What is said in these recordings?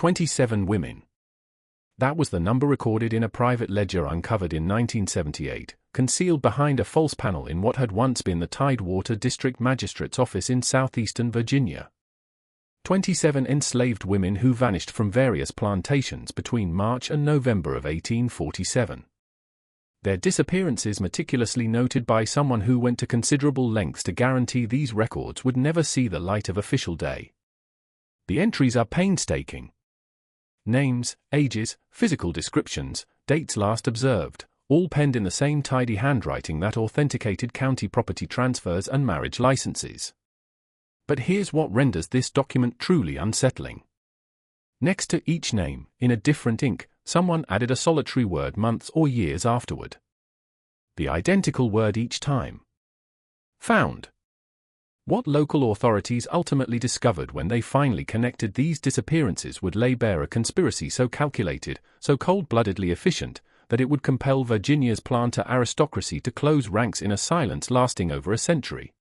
27 women. That was the number recorded in a private ledger uncovered in 1978, concealed behind a false panel in what had once been the Tidewater District Magistrate's office in southeastern Virginia. 27 enslaved women who vanished from various plantations between March and November of 1847. Their disappearances meticulously noted by someone who went to considerable lengths to guarantee these records would never see the light of official day. The entries are painstaking. Names, ages, physical descriptions, dates last observed, all penned in the same tidy handwriting that authenticated county property transfers and marriage licenses. But here's what renders this document truly unsettling. Next to each name, in a different ink, someone added a solitary word months or years afterward. The identical word each time. Found. What local authorities ultimately discovered when they finally connected these disappearances would lay bare a conspiracy so calculated, so cold-bloodedly efficient, that it would compel Virginia's planter aristocracy to close ranks in a silence lasting over a century.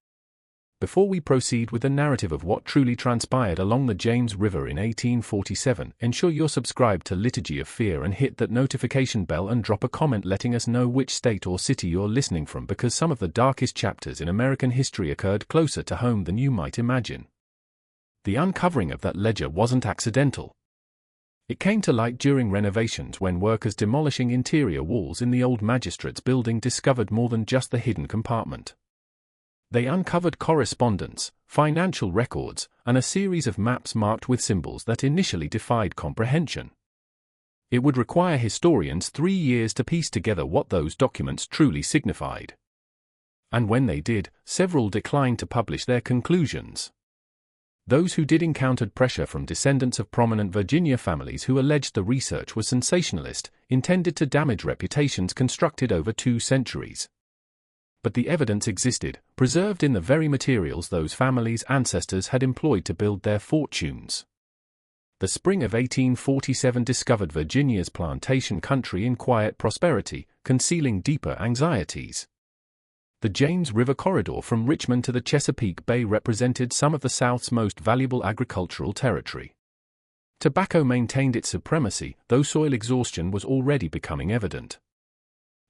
Before we proceed with the narrative of what truly transpired along the James River in 1847, ensure you're subscribed to Liturgy of Fear and hit that notification bell and drop a comment letting us know which state or city you're listening from, because some of the darkest chapters in American history occurred closer to home than you might imagine. The uncovering of that ledger wasn't accidental. It came to light during renovations when workers demolishing interior walls in the old magistrate's building discovered more than just the hidden compartment. They uncovered correspondence, financial records, and a series of maps marked with symbols that initially defied comprehension. It would require historians 3 years to piece together what those documents truly signified. And when they did, several declined to publish their conclusions. Those who did encountered pressure from descendants of prominent Virginia families who alleged the research was sensationalist, intended to damage reputations constructed over 2 centuries. But the evidence existed, preserved in the very materials those families' ancestors had employed to build their fortunes. The spring of 1847 discovered Virginia's plantation country in quiet prosperity, concealing deeper anxieties. The James River corridor from Richmond to the Chesapeake Bay represented some of the South's most valuable agricultural territory. Tobacco maintained its supremacy, though soil exhaustion was already becoming evident.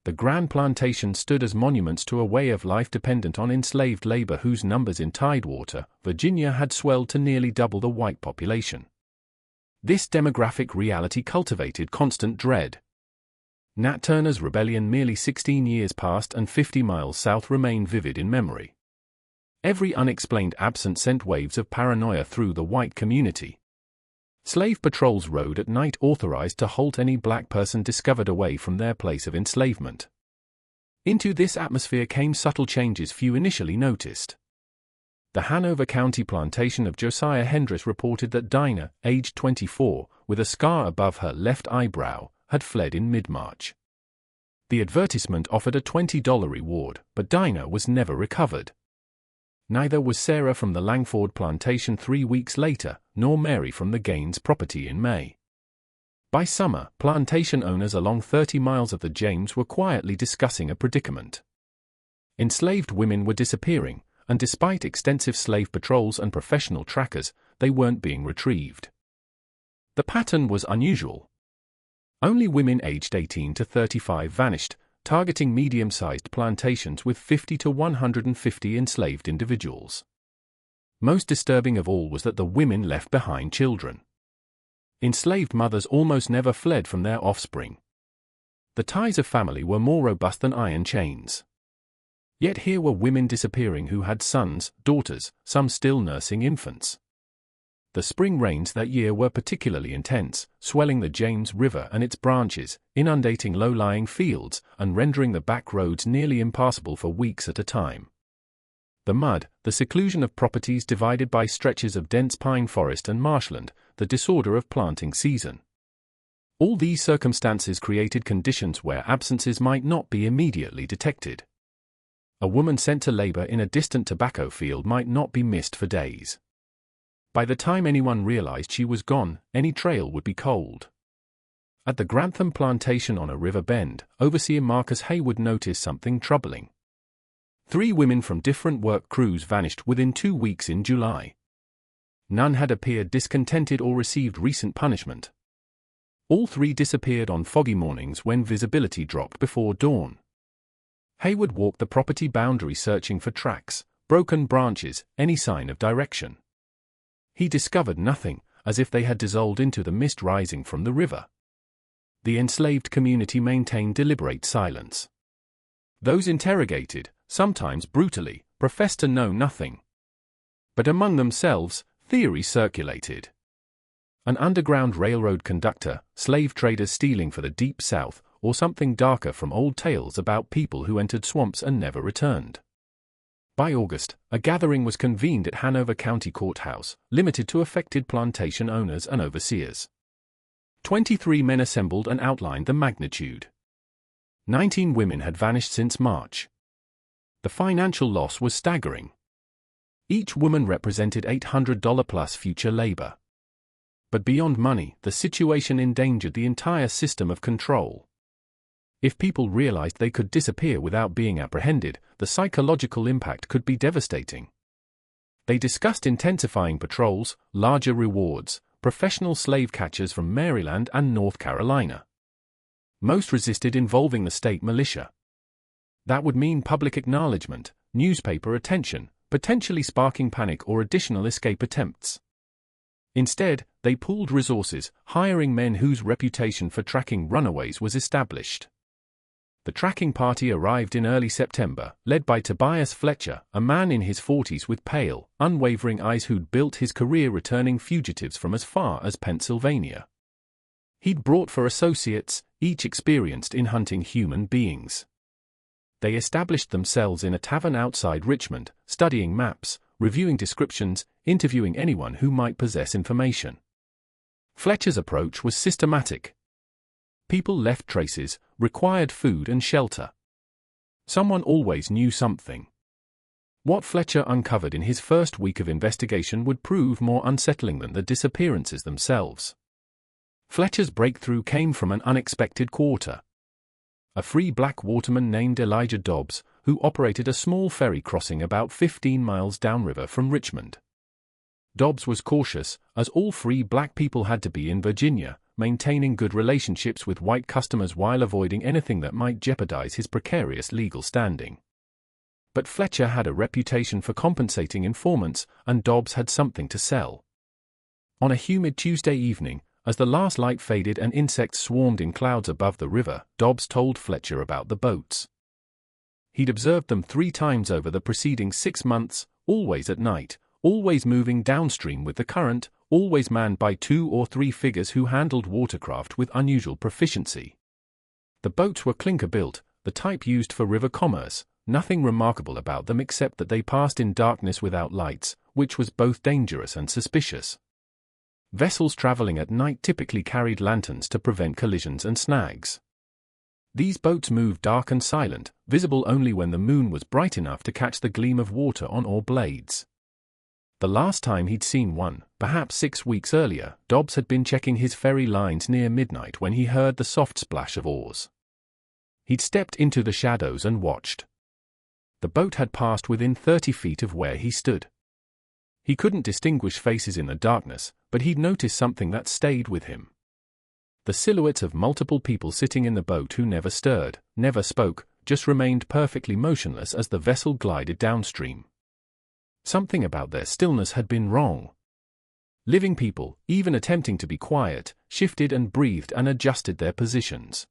The grand plantations stood as monuments to a way of life dependent on enslaved labor whose numbers in Tidewater, Virginia had swelled to nearly double the white population. This demographic reality cultivated constant dread. Nat Turner's rebellion merely 16 years past and 50 miles south remain vivid in memory. Every unexplained absence sent waves of paranoia through the white community. Slave patrols rode at night authorized to halt any black person discovered away from their place of enslavement. Into this atmosphere came subtle changes few initially noticed. The Hanover County plantation of Josiah Hendris reported that Dinah, aged 24, with a scar above her left eyebrow, had fled in mid-March. The advertisement offered a $20 reward, but Dinah was never recovered. Neither was Sarah from the Langford plantation 3 weeks later, nor Mary from the Gaines property in May. By summer, plantation owners along 30 miles of the James were quietly discussing a predicament. Enslaved women were disappearing, and despite extensive slave patrols and professional trackers, they weren't being retrieved. The pattern was unusual. Only women aged 18 to 35 vanished, targeting medium-sized plantations with 50 to 150 enslaved individuals. Most disturbing of all was that the women left behind children. Enslaved mothers almost never fled from their offspring. The ties of family were more robust than iron chains. Yet here were women disappearing who had sons, daughters, some still nursing infants. The spring rains that year were particularly intense, swelling the James River and its branches, inundating low-lying fields, and rendering the back roads nearly impassable for weeks at a time. The mud, the seclusion of properties divided by stretches of dense pine forest and marshland, the disorder of planting season. All these circumstances created conditions where absences might not be immediately detected. A woman sent to labor in a distant tobacco field might not be missed for days. By the time anyone realized she was gone, any trail would be cold. At the Grantham plantation on a river bend, overseer Marcus Haywood noticed something troubling. 3 women from different work crews vanished within 2 weeks in July. None had appeared discontented or received recent punishment. All three disappeared on foggy mornings when visibility dropped before dawn. Hayward walked the property boundary searching for tracks, broken branches, any sign of direction. He discovered nothing, as if they had dissolved into the mist rising from the river. The enslaved community maintained deliberate silence. Those interrogated, sometimes brutally, professed to know nothing. But among themselves, theories circulated. An underground railroad conductor, slave traders stealing for the Deep South, or something darker from old tales about people who entered swamps and never returned. By August, a gathering was convened at Hanover County Courthouse, limited to affected plantation owners and overseers. 23 men assembled and outlined the magnitude. 19 women had vanished since March. The financial loss was staggering. Each woman represented $800 plus future labor. But beyond money, the situation endangered the entire system of control. If people realized they could disappear without being apprehended, the psychological impact could be devastating. They discussed intensifying patrols, larger rewards, professional slave catchers from Maryland and North Carolina. Most resisted involving the state militia. That would mean public acknowledgement, newspaper attention, potentially sparking panic or additional escape attempts. Instead, they pooled resources, hiring men whose reputation for tracking runaways was established. The tracking party arrived in early September, led by Tobias Fletcher, a man in his 40s with pale, unwavering eyes who'd built his career returning fugitives from as far as Pennsylvania. He'd brought 4 associates, each experienced in hunting human beings. They established themselves in a tavern outside Richmond, studying maps, reviewing descriptions, interviewing anyone who might possess information. Fletcher's approach was systematic. People left traces, required food and shelter. Someone always knew something. What Fletcher uncovered in his first week of investigation would prove more unsettling than the disappearances themselves. Fletcher's breakthrough came from an unexpected quarter. A free black waterman named Elijah Dobbs, who operated a small ferry crossing about 15 miles downriver from Richmond. Dobbs was cautious, as all free black people had to be in Virginia, maintaining good relationships with white customers while avoiding anything that might jeopardize his precarious legal standing. But Fletcher had a reputation for compensating informants, and Dobbs had something to sell. On a humid Tuesday evening, as the last light faded and insects swarmed in clouds above the river, Dobbs told Fletcher about the boats. He'd observed them 3 times over the preceding 6 months, always at night, always moving downstream with the current, always manned by 2 or 3 figures who handled watercraft with unusual proficiency. The boats were clinker-built, the type used for river commerce, nothing remarkable about them except that they passed in darkness without lights, which was both dangerous and suspicious. Vessels traveling at night typically carried lanterns to prevent collisions and snags. These boats moved dark and silent, visible only when the moon was bright enough to catch the gleam of water on oar blades. The last time he'd seen one, perhaps 6 weeks earlier, Dobbs had been checking his ferry lines near midnight when he heard the soft splash of oars. He'd stepped into the shadows and watched. The boat had passed within 30 feet of where he stood. He couldn't distinguish faces in the darkness, but he'd noticed something that stayed with him. The silhouettes of multiple people sitting in the boat who never stirred, never spoke, just remained perfectly motionless as the vessel glided downstream. Something about their stillness had been wrong. Living people, even attempting to be quiet, shifted and breathed and adjusted their positions.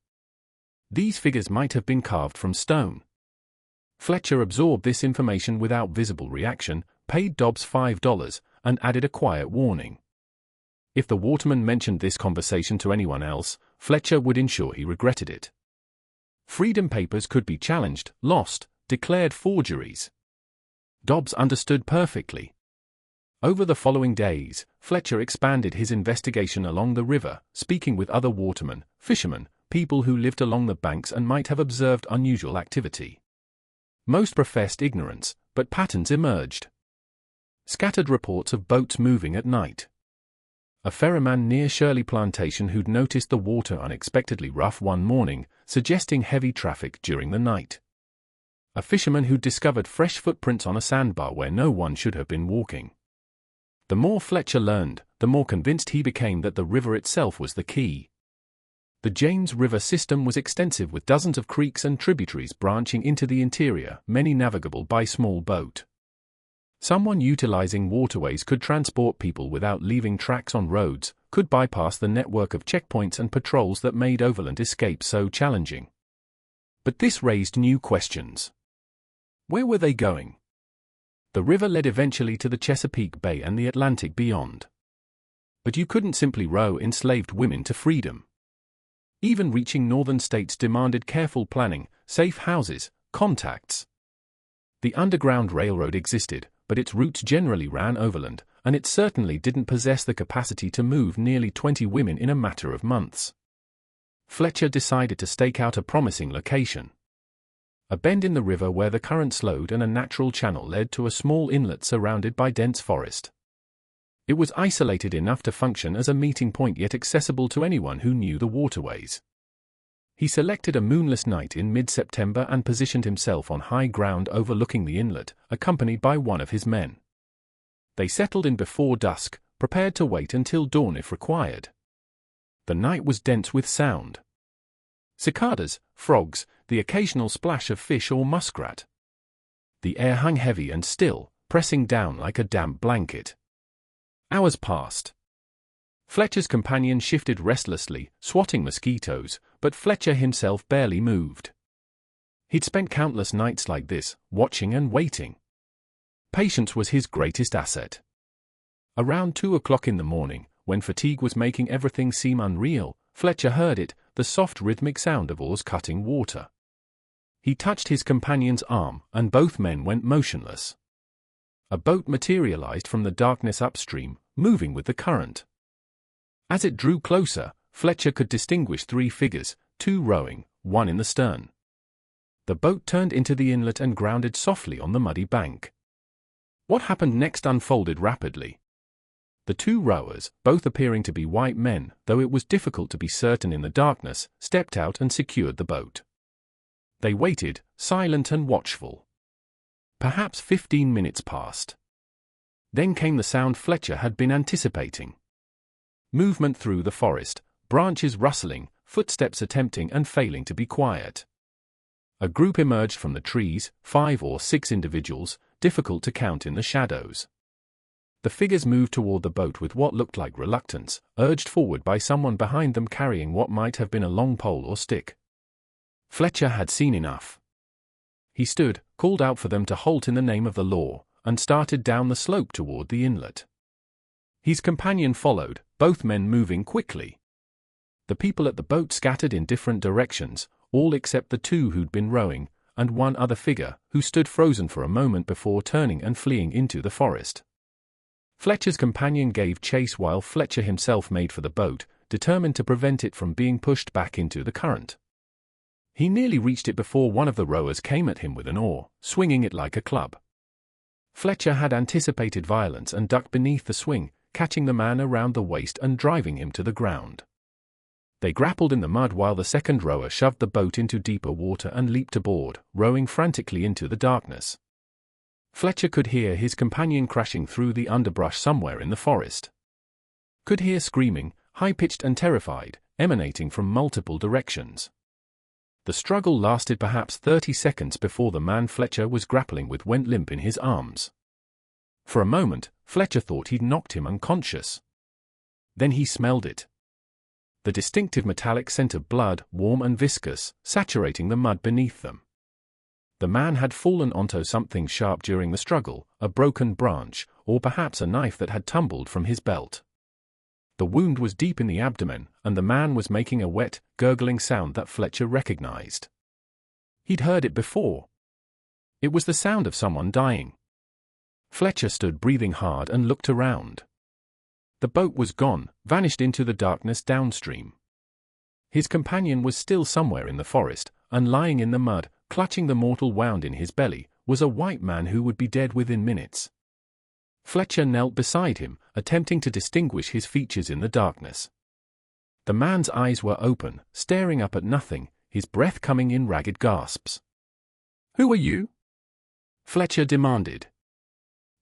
These figures might have been carved from stone. Fletcher absorbed this information without visible reaction, paid Dobbs $5, and added a quiet warning. If the waterman mentioned this conversation to anyone else, Fletcher would ensure he regretted it. Freedom papers could be challenged, lost, declared forgeries. Dobbs understood perfectly. Over the following days, Fletcher expanded his investigation along the river, speaking with other watermen, fishermen, people who lived along the banks and might have observed unusual activity. Most professed ignorance, but patterns emerged. Scattered reports of boats moving at night. A ferryman near Shirley Plantation who'd noticed the water unexpectedly rough one morning, suggesting heavy traffic during the night. A fisherman who'd discovered fresh footprints on a sandbar where no one should have been walking. The more Fletcher learned, the more convinced he became that the river itself was the key. The James River system was extensive with dozens of creeks and tributaries branching into the interior, many navigable by small boat. Someone utilizing waterways could transport people without leaving tracks on roads, could bypass the network of checkpoints and patrols that made overland escape so challenging. But this raised new questions. Where were they going? The river led eventually to the Chesapeake Bay and the Atlantic beyond. But you couldn't simply row enslaved women to freedom. Even reaching northern states demanded careful planning, safe houses, contacts. The Underground Railroad existed, but its routes generally ran overland, and it certainly didn't possess the capacity to move nearly 20 women in a matter of months. Fletcher decided to stake out a promising location. A bend in the river where the current slowed and a natural channel led to a small inlet surrounded by dense forest. It was isolated enough to function as a meeting point yet accessible to anyone who knew the waterways. He selected a moonless night in mid-September and positioned himself on high ground overlooking the inlet, accompanied by one of his men. They settled in before dusk, prepared to wait until dawn if required. The night was dense with sound. Cicadas, frogs, the occasional splash of fish or muskrat. The air hung heavy and still, pressing down like a damp blanket. Hours passed. Fletcher's companion shifted restlessly, swatting mosquitoes, but Fletcher himself barely moved. He'd spent countless nights like this, watching and waiting. Patience was his greatest asset. Around 2 o'clock in the morning, when fatigue was making everything seem unreal, Fletcher heard it, the soft rhythmic sound of oars cutting water. He touched his companion's arm, and both men went motionless. A boat materialized from the darkness upstream, moving with the current. As it drew closer, Fletcher could distinguish 3 figures, 2 rowing, 1 in the stern. The boat turned into the inlet and grounded softly on the muddy bank. What happened next unfolded rapidly. The 2 rowers, both appearing to be white men, though it was difficult to be certain in the darkness, stepped out and secured the boat. They waited, silent and watchful. Perhaps 15 minutes passed. Then came the sound Fletcher had been anticipating. Movement through the forest, branches rustling, footsteps attempting and failing to be quiet. A group emerged from the trees, 5 or 6 individuals, difficult to count in the shadows. The figures moved toward the boat with what looked like reluctance, urged forward by someone behind them carrying what might have been a long pole or stick. Fletcher had seen enough. He stood, called out for them to halt in the name of the law, and started down the slope toward the inlet. His companion followed, both men moving quickly. The people at the boat scattered in different directions, all except the 2 who'd been rowing, and one other figure, who stood frozen for a moment before turning and fleeing into the forest. Fletcher's companion gave chase while Fletcher himself made for the boat, determined to prevent it from being pushed back into the current. He nearly reached it before one of the rowers came at him with an oar, swinging it like a club. Fletcher had anticipated violence and ducked beneath the swing, catching the man around the waist and driving him to the ground. They grappled in the mud while the second rower shoved the boat into deeper water and leaped aboard, rowing frantically into the darkness. Fletcher could hear his companion crashing through the underbrush somewhere in the forest. Could hear screaming, high-pitched and terrified, emanating from multiple directions. The struggle lasted perhaps 30 seconds before the man Fletcher was grappling with went limp in his arms. For a moment, Fletcher thought he'd knocked him unconscious. Then he smelled it. The distinctive metallic scent of blood, warm and viscous, saturating the mud beneath them. The man had fallen onto something sharp during the struggle, a broken branch, or perhaps a knife that had tumbled from his belt. The wound was deep in the abdomen, and the man was making a wet, gurgling sound that Fletcher recognized. He'd heard it before. It was the sound of someone dying. Fletcher stood breathing hard and looked around. The boat was gone, vanished into the darkness downstream. His companion was still somewhere in the forest, and lying in the mud, clutching the mortal wound in his belly, was a white man who would be dead within minutes. Fletcher knelt beside him, attempting to distinguish his features in the darkness. The man's eyes were open, staring up at nothing, his breath coming in ragged gasps. "Who are you?" Fletcher demanded.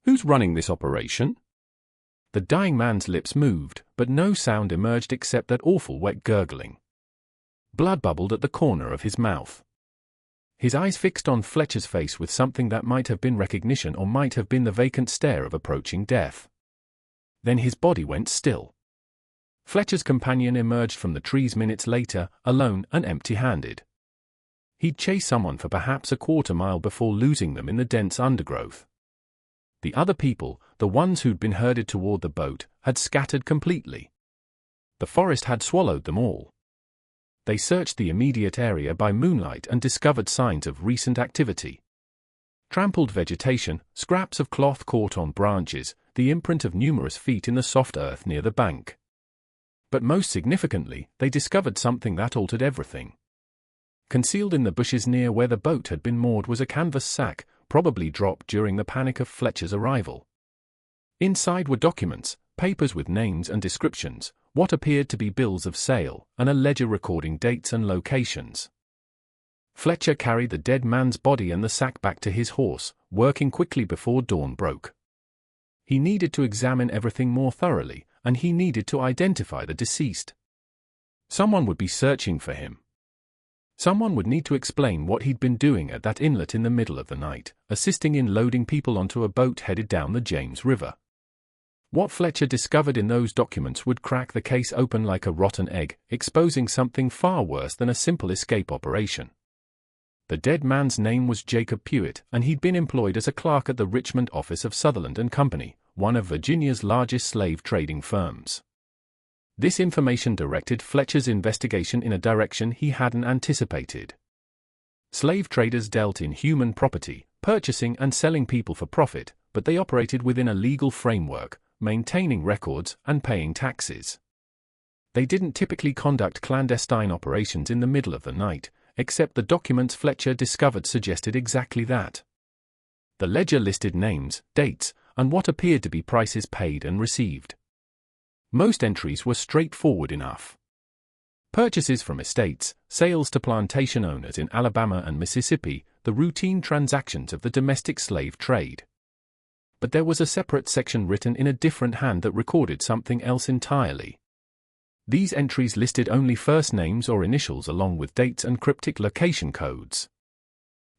"Who's running this operation?" The dying man's lips moved, but no sound emerged except that awful wet gurgling. Blood bubbled at the corner of his mouth. His eyes fixed on Fletcher's face with something that might have been recognition or might have been the vacant stare of approaching death. Then his body went still. Fletcher's companion emerged from the trees minutes later, alone and empty-handed. He'd chased someone for perhaps a quarter-mile before losing them in the dense undergrowth. The other people, the ones who'd been herded toward the boat, had scattered completely. The forest had swallowed them all. They searched the immediate area by moonlight and discovered signs of recent activity. Trampled vegetation, scraps of cloth caught on branches, the imprint of numerous feet in the soft earth near the bank. But most significantly, they discovered something that altered everything. Concealed in the bushes near where the boat had been moored was a canvas sack, probably dropped during the panic of Fletcher's arrival. Inside were documents, papers with names and descriptions, what appeared to be bills of sale, and a ledger recording dates and locations. Fletcher carried the dead man's body and the sack back to his horse, working quickly before dawn broke. He needed to examine everything more thoroughly, and he needed to identify the deceased. Someone would be searching for him. Someone would need to explain what he'd been doing at that inlet in the middle of the night, assisting in loading people onto a boat headed down the James River. What Fletcher discovered in those documents would crack the case open like a rotten egg, exposing something far worse than a simple escape operation. The dead man's name was Jacob Pewitt, and he'd been employed as a clerk at the Richmond office of Sutherland and Company, one of Virginia's largest slave trading firms. This information directed Fletcher's investigation in a direction he hadn't anticipated. Slave traders dealt in human property, purchasing and selling people for profit, but they operated within a legal framework, maintaining records and paying taxes. They didn't typically conduct clandestine operations in the middle of the night, except the documents Fletcher discovered suggested exactly that. The ledger listed names, dates, and what appeared to be prices paid and received. Most entries were straightforward enough. Purchases from estates, sales to plantation owners in Alabama and Mississippi, the routine transactions of the domestic slave trade. But there was a separate section written in a different hand that recorded something else entirely. These entries listed only first names or initials along with dates and cryptic location codes.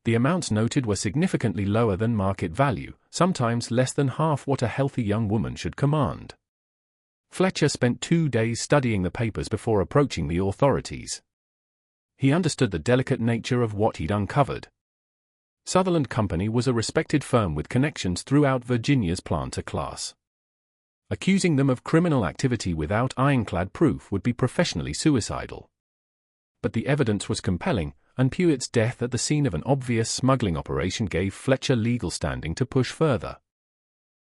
The amounts noted were significantly lower than market value, sometimes less than half what a healthy young woman should command. Fletcher spent 2 days studying the papers before approaching the authorities. He understood the delicate nature of what he'd uncovered. Sutherland Company was a respected firm with connections throughout Virginia's planter class. Accusing them of criminal activity without ironclad proof would be professionally suicidal. But the evidence was compelling, and Pewitt's death at the scene of an obvious smuggling operation gave Fletcher legal standing to push further.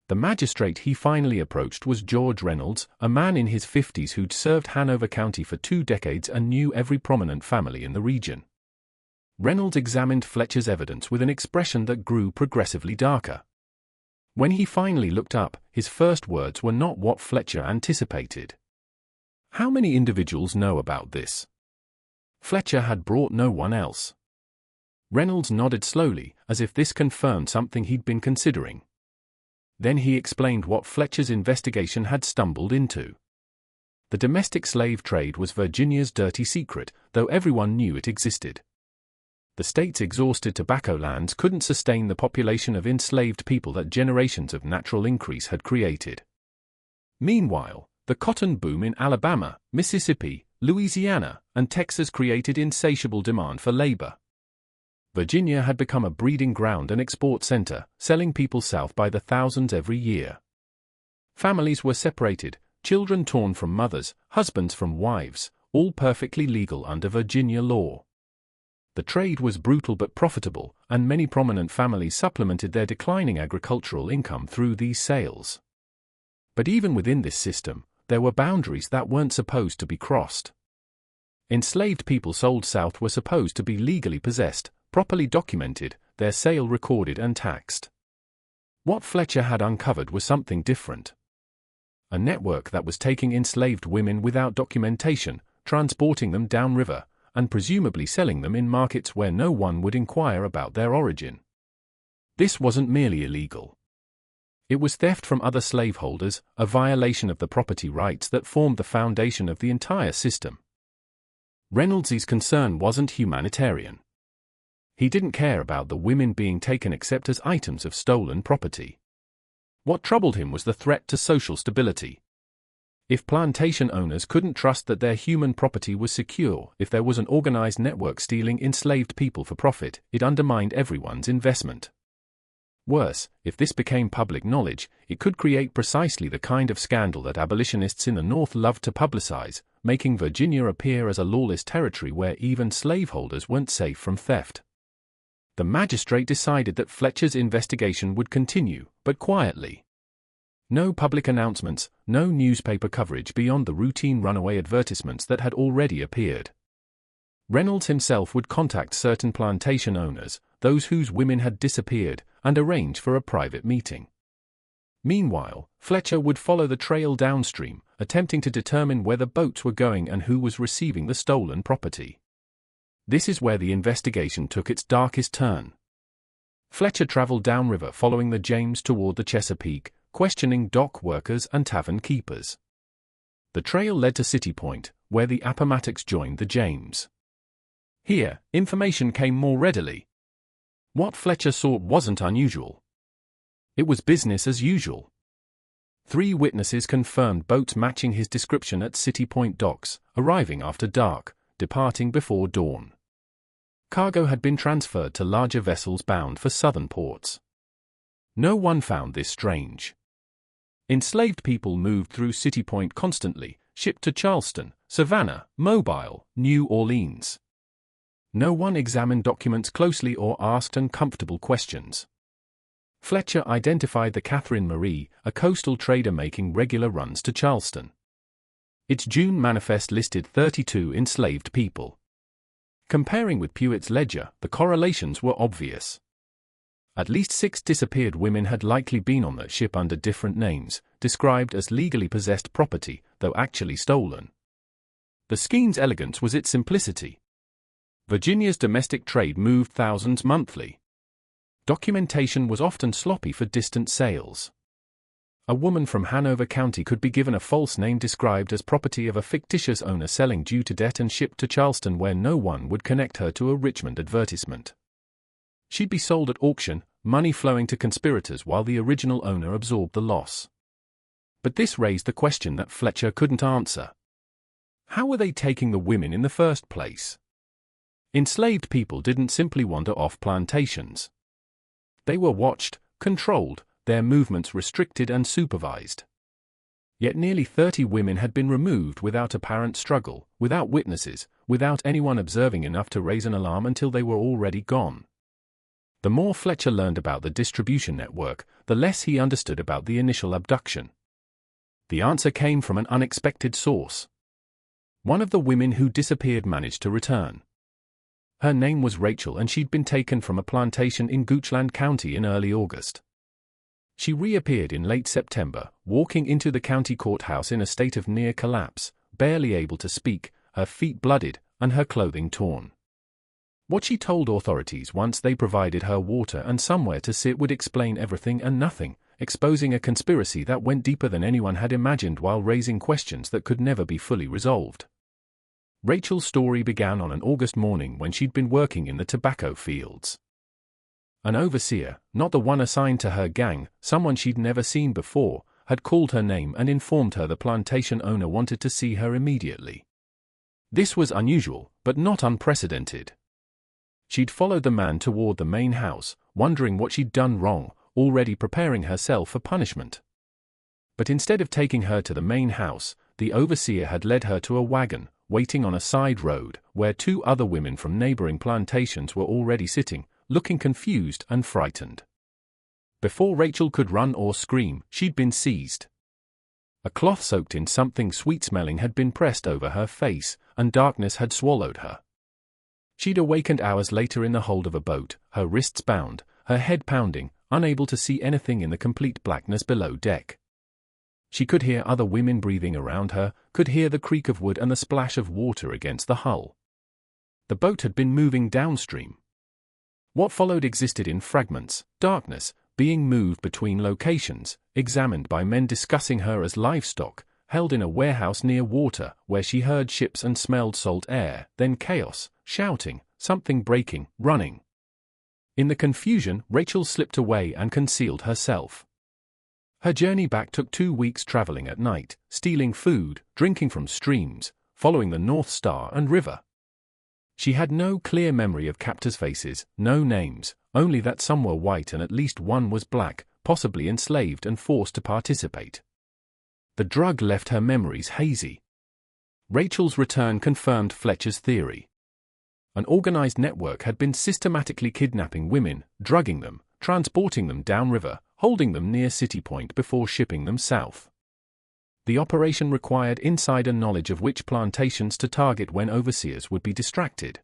The magistrate he finally approached was George Reynolds, a man in his 50s who'd served Hanover County for 2 decades and knew every prominent family in the region. Reynolds examined Fletcher's evidence with an expression that grew progressively darker. When he finally looked up, his first words were not what Fletcher anticipated. "How many individuals know about this?" Fletcher had brought no one else. Reynolds nodded slowly, as if this confirmed something he'd been considering. Then he explained what Fletcher's investigation had stumbled into. The domestic slave trade was Virginia's dirty secret, though everyone knew it existed. The state's exhausted tobacco lands couldn't sustain the population of enslaved people that generations of natural increase had created. Meanwhile, the cotton boom in Alabama, Mississippi, Louisiana, and Texas created insatiable demand for labor. Virginia had become a breeding ground and export center, selling people south by the thousands every year. Families were separated, children torn from mothers, husbands from wives, all perfectly legal under Virginia law. The trade was brutal but profitable, and many prominent families supplemented their declining agricultural income through these sales. But even within this system, there were boundaries that weren't supposed to be crossed. Enslaved people sold south were supposed to be legally possessed, properly documented, their sale recorded and taxed. What Fletcher had uncovered was something different. A network that was taking enslaved women without documentation, transporting them downriver, and presumably selling them in markets where no one would inquire about their origin. This wasn't merely illegal. It was theft from other slaveholders, a violation of the property rights that formed the foundation of the entire system. Reynolds's concern wasn't humanitarian. He didn't care about the women being taken except as items of stolen property. What troubled him was the threat to social stability. If plantation owners couldn't trust that their human property was secure, if there was an organized network stealing enslaved people for profit, it undermined everyone's investment. Worse, if this became public knowledge, it could create precisely the kind of scandal that abolitionists in the North loved to publicize, making Virginia appear as a lawless territory where even slaveholders weren't safe from theft. The magistrate decided that Fletcher's investigation would continue, but quietly. No public announcements, no newspaper coverage beyond the routine runaway advertisements that had already appeared. Reynolds himself would contact certain plantation owners, those whose women had disappeared, and arrange for a private meeting. Meanwhile, Fletcher would follow the trail downstream, attempting to determine where the boats were going and who was receiving the stolen property. This is where the investigation took its darkest turn. Fletcher traveled downriver following the James toward the Chesapeake, questioning dock workers and tavern keepers. The trail led to City Point, where the Appomattox joined the James. Here, information came more readily. What Fletcher sought wasn't unusual. It was business as usual. 3 witnesses confirmed boats matching his description at City Point docks, arriving after dark, departing before dawn. Cargo had been transferred to larger vessels bound for southern ports. No one found this strange. Enslaved people moved through City Point constantly, shipped to Charleston, Savannah, Mobile, New Orleans. No one examined documents closely or asked uncomfortable questions. Fletcher identified the Catherine Marie, a coastal trader making regular runs to Charleston. Its June manifest listed 32 enslaved people. Comparing with Puett's ledger, the correlations were obvious. At least 6 disappeared women had likely been on that ship under different names, described as legally possessed property, though actually stolen. The scheme's elegance was its simplicity. Virginia's domestic trade moved thousands monthly. Documentation was often sloppy for distant sales. A woman from Hanover County could be given a false name described as property of a fictitious owner selling due to debt and shipped to Charleston where no one would connect her to a Richmond advertisement. She'd be sold at auction, money flowing to conspirators while the original owner absorbed the loss. But this raised the question that Fletcher couldn't answer. How were they taking the women in the first place? Enslaved people didn't simply wander off plantations. They were watched, controlled, their movements restricted and supervised. Yet nearly 30 women had been removed without apparent struggle, without witnesses, without anyone observing enough to raise an alarm until they were already gone. The more Fletcher learned about the distribution network, the less he understood about the initial abduction. The answer came from an unexpected source. One of the women who disappeared managed to return. Her name was Rachel and she'd been taken from a plantation in Goochland County in early August. She reappeared in late September, walking into the county courthouse in a state of near collapse, barely able to speak, her feet bloodied, and her clothing torn. What she told authorities once they provided her water and somewhere to sit would explain everything and nothing, exposing a conspiracy that went deeper than anyone had imagined while raising questions that could never be fully resolved. Rachel's story began on an August morning when she'd been working in the tobacco fields. An overseer, not the one assigned to her gang, someone she'd never seen before, had called her name and informed her the plantation owner wanted to see her immediately. This was unusual, but not unprecedented. She'd followed the man toward the main house, wondering what she'd done wrong, already preparing herself for punishment. But instead of taking her to the main house, the overseer had led her to a wagon, waiting on a side road, where 2 other women from neighboring plantations were already sitting, looking confused and frightened. Before Rachel could run or scream, she'd been seized. A cloth soaked in something sweet-smelling had been pressed over her face, and darkness had swallowed her. She'd awakened hours later in the hold of a boat, her wrists bound, her head pounding, unable to see anything in the complete blackness below deck. She could hear other women breathing around her, could hear the creak of wood and the splash of water against the hull. The boat had been moving downstream. What followed existed in fragments, darkness, being moved between locations, examined by men discussing her as livestock, held in a warehouse near water where she heard ships and smelled salt air, then chaos, shouting, something breaking, running. In the confusion, Rachel slipped away and concealed herself. Her journey back took 2 weeks traveling at night, stealing food, drinking from streams, following the North Star and river. She had no clear memory of captors' faces, no names, only that some were white and at least one was black, possibly enslaved and forced to participate. The drug left her memories hazy. Rachel's return confirmed Fletcher's theory. An organized network had been systematically kidnapping women, drugging them, transporting them downriver, holding them near City Point before shipping them south. The operation required insider knowledge of which plantations to target when overseers would be distracted.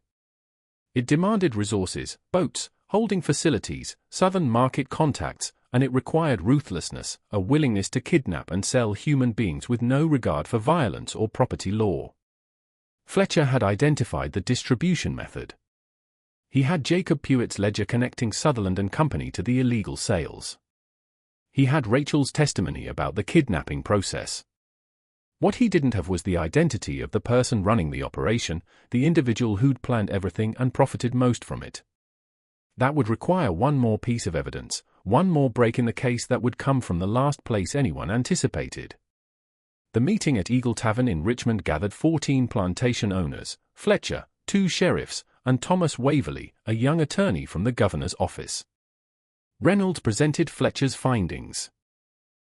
It demanded resources, boats, holding facilities, southern market contacts, and it required ruthlessness, a willingness to kidnap and sell human beings with no regard for violence or property law. Fletcher had identified the distribution method. He had Jacob Pewett's ledger connecting Sutherland and Company to the illegal sales. He had Rachel's testimony about the kidnapping process. What he didn't have was the identity of the person running the operation, the individual who'd planned everything and profited most from it. That would require one more piece of evidence, one more break in the case that would come from the last place anyone anticipated. The meeting at Eagle Tavern in Richmond gathered 14 plantation owners, Fletcher, 2 sheriffs, and Thomas Waverley, a young attorney from the governor's office. Reynolds presented Fletcher's findings.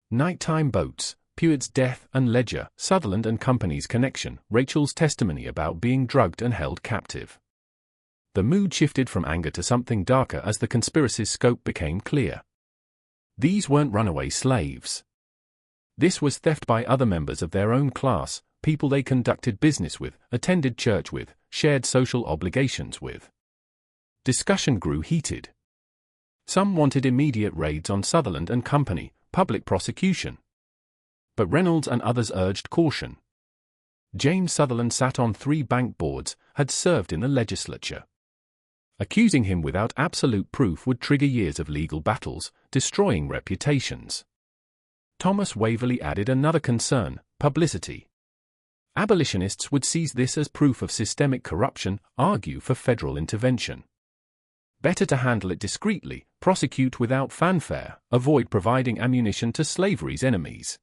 Nighttime boats, Pewett's death and ledger, Sutherland and Company's connection, Rachel's testimony about being drugged and held captive. The mood shifted from anger to something darker as the conspiracy's scope became clear. These weren't runaway slaves. This was theft by other members of their own class, people they conducted business with, attended church with, shared social obligations with. Discussion grew heated. Some wanted immediate raids on Sutherland and Company, public prosecution. But Reynolds and others urged caution. James Sutherland sat on 3 bank boards, had served in the legislature. Accusing him without absolute proof would trigger years of legal battles, destroying reputations. Thomas Waverley added another concern: publicity. Abolitionists would seize this as proof of systemic corruption, argue for federal intervention. Better to handle it discreetly, prosecute without fanfare, avoid providing ammunition to slavery's enemies.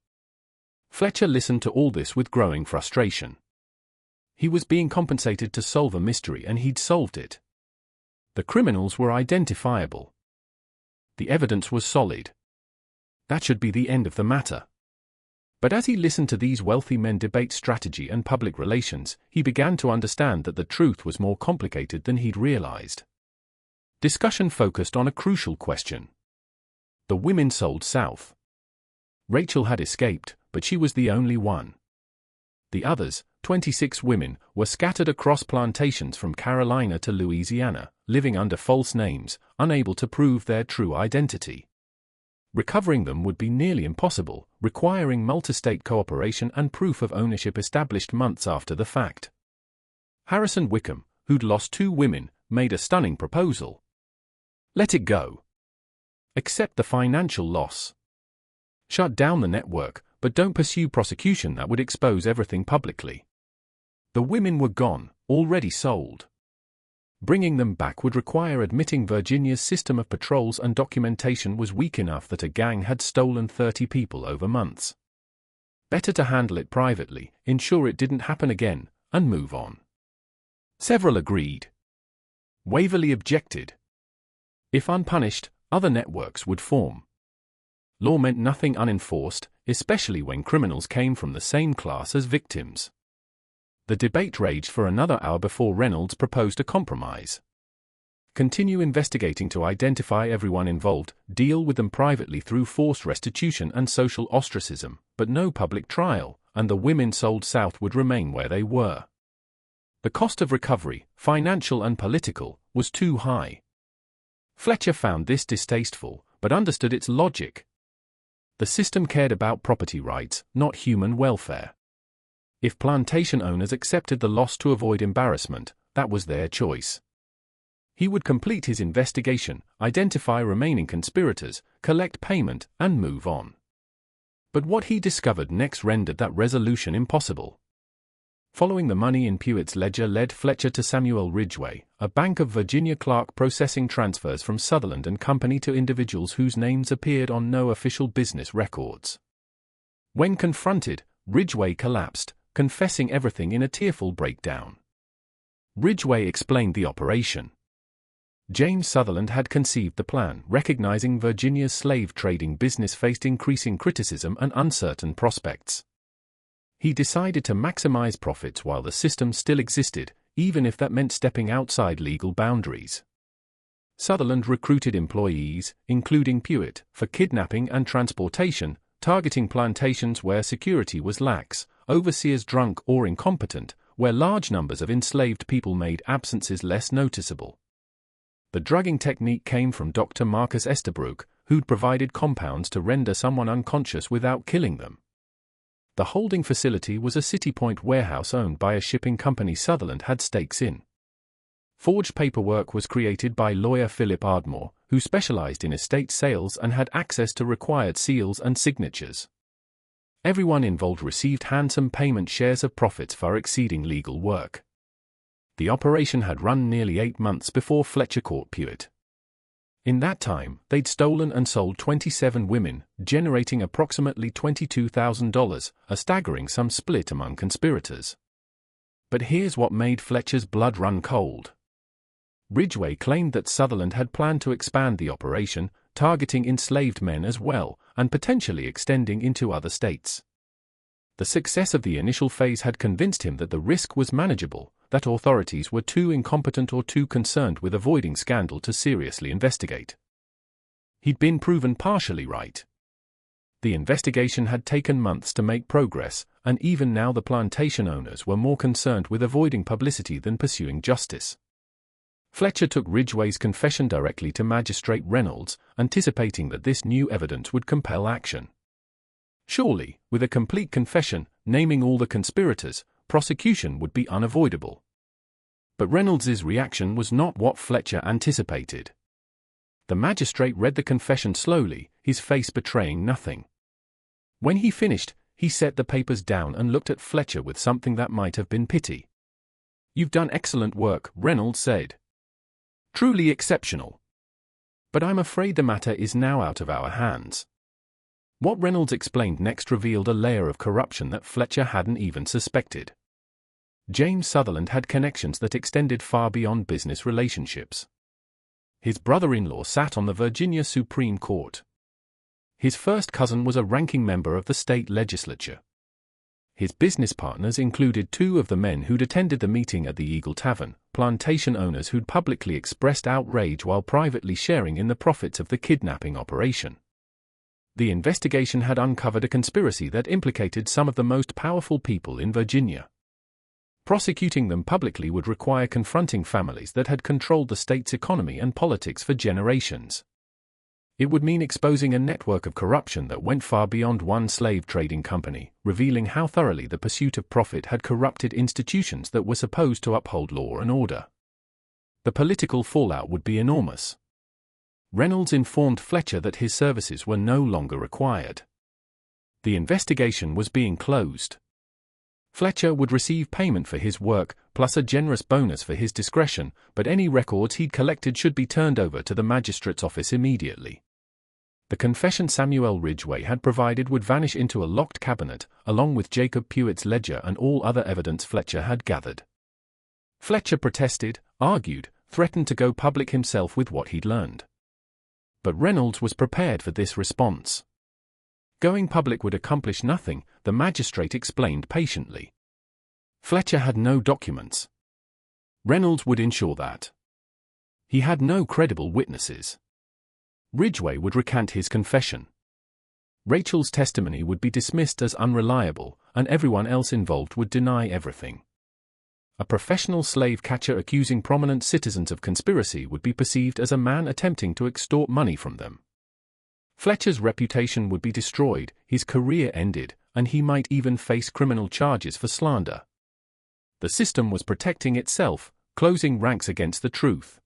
Fletcher listened to all this with growing frustration. He was being compensated to solve a mystery and he'd solved it. The criminals were identifiable. The evidence was solid. That should be the end of the matter. But as he listened to these wealthy men debate strategy and public relations, he began to understand that the truth was more complicated than he'd realized. Discussion focused on a crucial question. The women sold south. Rachel had escaped, but she was the only one. The others, 26 women, were scattered across plantations from Carolina to Louisiana, living under false names, unable to prove their true identity. Recovering them would be nearly impossible, requiring multi-state cooperation and proof of ownership established months after the fact. Harrison Wickham, who'd lost 2 women, made a stunning proposal. Let it go. Accept the financial loss. Shut down the network, but don't pursue prosecution that would expose everything publicly. The women were gone, already sold. Bringing them back would require admitting Virginia's system of patrols and documentation was weak enough that a gang had stolen 30 people over months. Better to handle it privately, ensure it didn't happen again, and move on. Several agreed. Waverley objected. If unpunished, other networks would form. Law meant nothing unenforced, especially when criminals came from the same class as victims. The debate raged for another hour before Reynolds proposed a compromise. Continue investigating to identify everyone involved, deal with them privately through forced restitution and social ostracism, but no public trial, and the women sold south would remain where they were. The cost of recovery, financial and political, was too high. Fletcher found this distasteful, but understood its logic. The system cared about property rights, not human welfare. If plantation owners accepted the loss to avoid embarrassment, that was their choice. He would complete his investigation, identify remaining conspirators, collect payment, and move on. But what he discovered next rendered that resolution impossible. Following the money in Puett's ledger led Fletcher to Samuel Ridgway, a Bank of Virginia clerk processing transfers from Sutherland and Company to individuals whose names appeared on no official business records. When confronted, Ridgway collapsed, confessing everything in a tearful breakdown. Ridgway explained the operation. James Sutherland had conceived the plan, recognizing Virginia's slave trading business faced increasing criticism and uncertain prospects. He decided to maximize profits while the system still existed, even if that meant stepping outside legal boundaries. Sutherland recruited employees, including Puett, for kidnapping and transportation, targeting plantations where security was lax, overseers drunk or incompetent, where large numbers of enslaved people made absences less noticeable. The drugging technique came from Dr. Marcus Estabrook, who'd provided compounds to render someone unconscious without killing them. The holding facility was a City Point warehouse owned by a shipping company Sutherland had stakes in. Forged paperwork was created by lawyer Philip Ardmore, who specialized in estate sales and had access to required seals and signatures. Everyone involved received handsome payment shares of profits far exceeding legal work. The operation had run nearly 8 months before Fletcher caught Puett. In that time, they'd stolen and sold 27 women, generating approximately $22,000, a staggering sum split among conspirators. But here's what made Fletcher's blood run cold. Ridgway claimed that Sutherland had planned to expand the operation, targeting enslaved men as well, and potentially extending into other states. The success of the initial phase had convinced him that the risk was manageable, that authorities were too incompetent or too concerned with avoiding scandal to seriously investigate. He'd been proven partially right. The investigation had taken months to make progress, and even now the plantation owners were more concerned with avoiding publicity than pursuing justice. Fletcher took Ridgway's confession directly to Magistrate Reynolds, anticipating that this new evidence would compel action. Surely, with a complete confession, naming all the conspirators, prosecution would be unavoidable. But Reynolds's reaction was not what Fletcher anticipated. The magistrate read the confession slowly, his face betraying nothing. When he finished, he set the papers down and looked at Fletcher with something that might have been pity. "You've done excellent work," Reynolds said. "Truly exceptional. But I'm afraid the matter is now out of our hands." What Reynolds explained next revealed a layer of corruption that Fletcher hadn't even suspected. James Sutherland had connections that extended far beyond business relationships. His brother-in-law sat on the Virginia Supreme Court. His first cousin was a ranking member of the state legislature. His business partners included 2 of the men who'd attended the meeting at the Eagle Tavern, plantation owners who'd publicly expressed outrage while privately sharing in the profits of the kidnapping operation. The investigation had uncovered a conspiracy that implicated some of the most powerful people in Virginia. Prosecuting them publicly would require confronting families that had controlled the state's economy and politics for generations. It would mean exposing a network of corruption that went far beyond one slave trading company, revealing how thoroughly the pursuit of profit had corrupted institutions that were supposed to uphold law and order. The political fallout would be enormous. Reynolds informed Fletcher that his services were no longer required. The investigation was being closed. Fletcher would receive payment for his work, plus a generous bonus for his discretion, but any records he'd collected should be turned over to the magistrate's office immediately. The confession Samuel Ridgway had provided would vanish into a locked cabinet, along with Jacob Puett's ledger and all other evidence Fletcher had gathered. Fletcher protested, argued, threatened to go public himself with what he'd learned. But Reynolds was prepared for this response. Going public would accomplish nothing, the magistrate explained patiently. Fletcher had no documents. Reynolds would ensure that. He had no credible witnesses. Ridgway would recant his confession. Rachel's testimony would be dismissed as unreliable, and everyone else involved would deny everything. A professional slave catcher accusing prominent citizens of conspiracy would be perceived as a man attempting to extort money from them. Fletcher's reputation would be destroyed, his career ended, and he might even face criminal charges for slander. The system was protecting itself, closing ranks against the truth.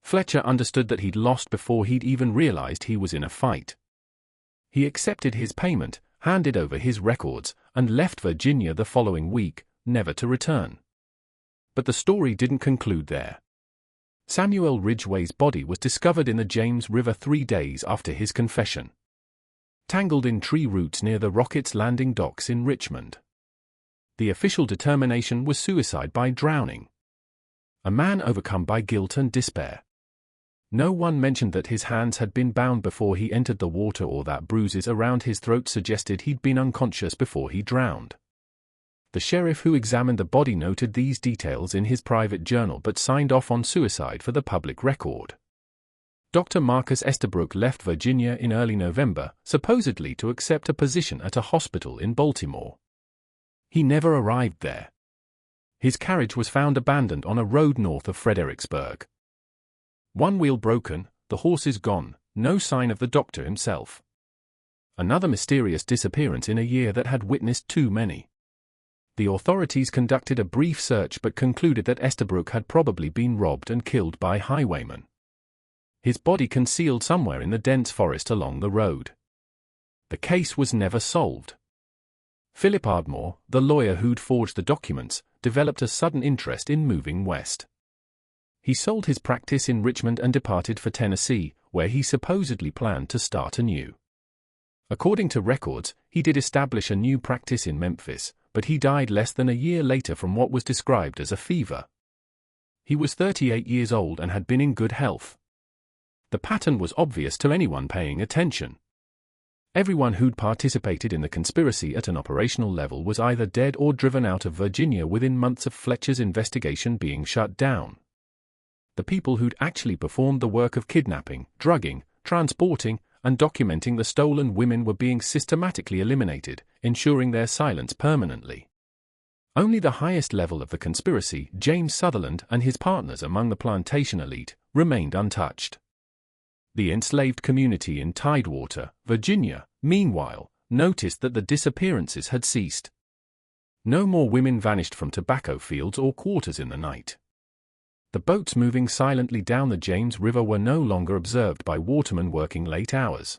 Fletcher understood that he'd lost before he'd even realized he was in a fight. He accepted his payment, handed over his records, and left Virginia the following week, never to return. But the story didn't conclude there. Samuel Ridgway's body was discovered in the James River 3 days after his confession, tangled in tree roots near the Rocket's Landing docks in Richmond. The official determination was suicide by drowning. A man overcome by guilt and despair. No one mentioned that his hands had been bound before he entered the water or that bruises around his throat suggested he'd been unconscious before he drowned. The sheriff who examined the body noted these details in his private journal but signed off on suicide for the public record. Dr. Marcus Estabrook left Virginia in early November, supposedly to accept a position at a hospital in Baltimore. He never arrived there. His carriage was found abandoned on a road north of Fredericksburg. One wheel broken, the horses gone, no sign of the doctor himself. Another mysterious disappearance in a year that had witnessed too many. The authorities conducted a brief search but concluded that Estabrook had probably been robbed and killed by highwaymen. His body concealed somewhere in the dense forest along the road. The case was never solved. Philip Ardmore, the lawyer who'd forged the documents, developed a sudden interest in moving west. He sold his practice in Richmond and departed for Tennessee, where he supposedly planned to start anew. According to records, he did establish a new practice in Memphis, but he died less than a year later from what was described as a fever. He was 38 years old and had been in good health. The pattern was obvious to anyone paying attention. Everyone who'd participated in the conspiracy at an operational level was either dead or driven out of Virginia within months of Fletcher's investigation being shut down. The people who'd actually performed the work of kidnapping, drugging, transporting, and documenting the stolen women were being systematically eliminated, ensuring their silence permanently. Only the highest level of the conspiracy, James Sutherland and his partners among the plantation elite, remained untouched. The enslaved community in Tidewater, Virginia, meanwhile, noticed that the disappearances had ceased. No more women vanished from tobacco fields or quarters in the night. The boats moving silently down the James River were no longer observed by watermen working late hours.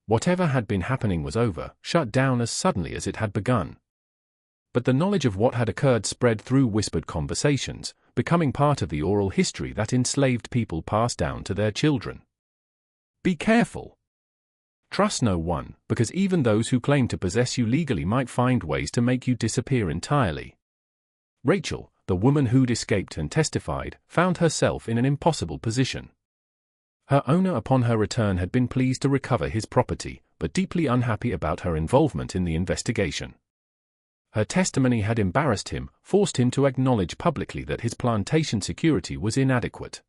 Whatever had been happening was over, shut down as suddenly as it had begun. But the knowledge of what had occurred spread through whispered conversations, becoming part of the oral history that enslaved people passed down to their children. Be careful. Trust no one, because even those who claim to possess you legally might find ways to make you disappear entirely. Rachel, the woman who'd escaped and testified, found herself in an impossible position. Her owner upon her return had been pleased to recover his property, but deeply unhappy about her involvement in the investigation. Her testimony had embarrassed him, forced him to acknowledge publicly that his plantation security was inadequate.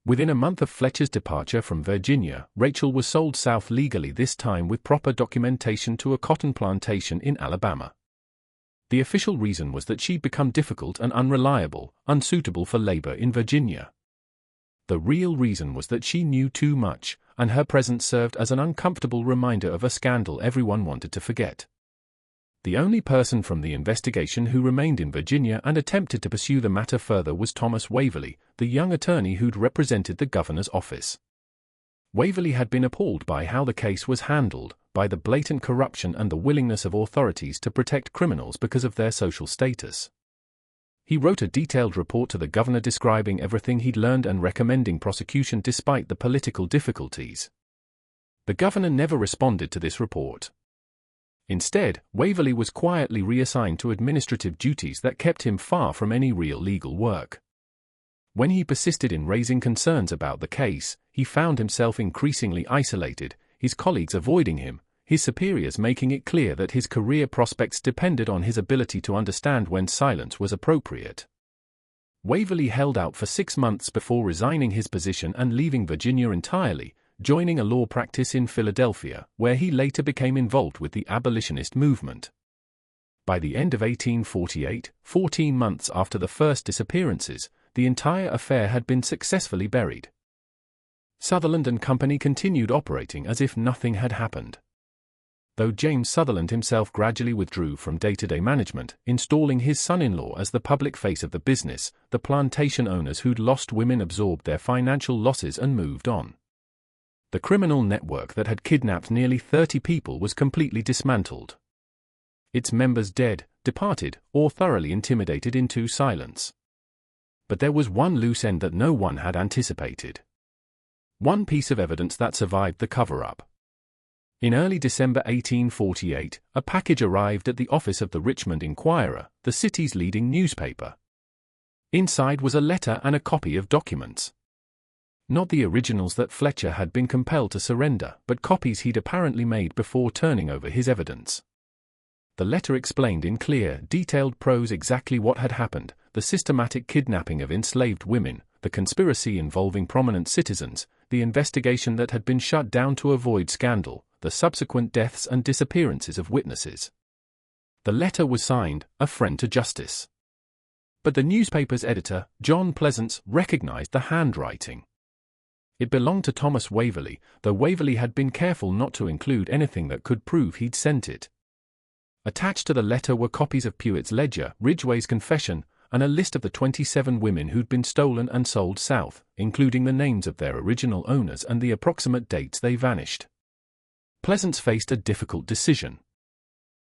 Within a month of Fletcher's departure from Virginia, Rachel was sold south legally, this time with proper documentation, to a cotton plantation in Alabama. The official reason was that she'd become difficult and unreliable, unsuitable for labor in Virginia. The real reason was that she knew too much, and her presence served as an uncomfortable reminder of a scandal everyone wanted to forget. The only person from the investigation who remained in Virginia and attempted to pursue the matter further was Thomas Waverly, the young attorney who'd represented the governor's office. Waverly had been appalled by how the case was handled, by the blatant corruption and the willingness of authorities to protect criminals because of their social status. He wrote a detailed report to the governor describing everything he'd learned and recommending prosecution despite the political difficulties. The governor never responded to this report. Instead, Waverly was quietly reassigned to administrative duties that kept him far from any real legal work. When he persisted in raising concerns about the case, he found himself increasingly isolated, his colleagues avoiding him, his superiors making it clear that his career prospects depended on his ability to understand when silence was appropriate. Waverly held out for 6 months before resigning his position and leaving Virginia entirely, joining a law practice in Philadelphia, where he later became involved with the abolitionist movement. By the end of 1848, 14 months after the first disappearances, the entire affair had been successfully buried. Sutherland and Company continued operating as if nothing had happened. though James Sutherland himself gradually withdrew from day-to-day management, installing his son-in-law as the public face of the business. The plantation owners who'd lost women absorbed their financial losses and moved on. The criminal network that had kidnapped nearly 30 people was completely dismantled. Its members dead, departed, or thoroughly intimidated into silence. But there was one loose end that no one had anticipated. One piece of evidence that survived the cover-up. In early December 1848, a package arrived at the office of the Richmond Inquirer, the city's leading newspaper. Inside was a letter and a copy of documents. Not the originals that Fletcher had been compelled to surrender, but copies he'd apparently made before turning over his evidence. The letter explained in clear, detailed prose exactly what had happened: the systematic kidnapping of enslaved women, the conspiracy involving prominent citizens, the investigation that had been shut down to avoid scandal, the subsequent deaths and disappearances of witnesses. The letter was signed, "A Friend to Justice." But the newspaper's editor, John Pleasance, recognized the handwriting. It belonged to Thomas Waverley, though Waverley had been careful not to include anything that could prove he'd sent it. Attached to the letter were copies of Puett's ledger, Ridgway's confession, and a list of the 27 women who'd been stolen and sold south, including the names of their original owners and the approximate dates they vanished. Pleasance faced a difficult decision.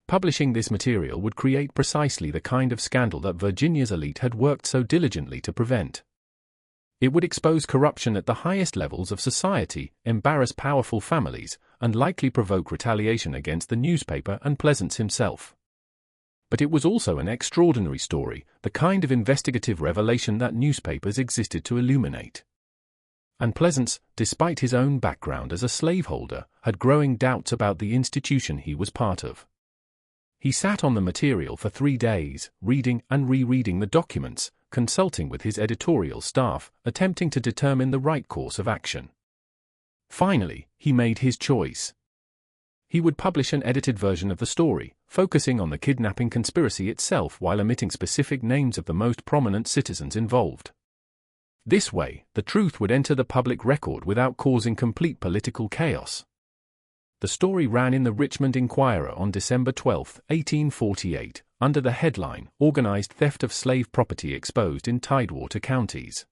Publishing this material would create precisely the kind of scandal that Virginia's elite had worked so diligently to prevent. It would expose corruption at the highest levels of society, embarrass powerful families, and likely provoke retaliation against the newspaper and Pleasance himself. But it was also an extraordinary story, the kind of investigative revelation that newspapers existed to illuminate. And Pleasance, despite his own background as a slaveholder, had growing doubts about the institution he was part of. He sat on the material for 3 days, reading and rereading the documents, consulting with his editorial staff, attempting to determine the right course of action. Finally, he made his choice. He would publish an edited version of the story, focusing on the kidnapping conspiracy itself while omitting specific names of the most prominent citizens involved. This way, the truth would enter the public record without causing complete political chaos. The story ran in the Richmond Inquirer on December 12, 1848, under the headline, "Organized Theft of Slave Property Exposed in Tidewater Counties."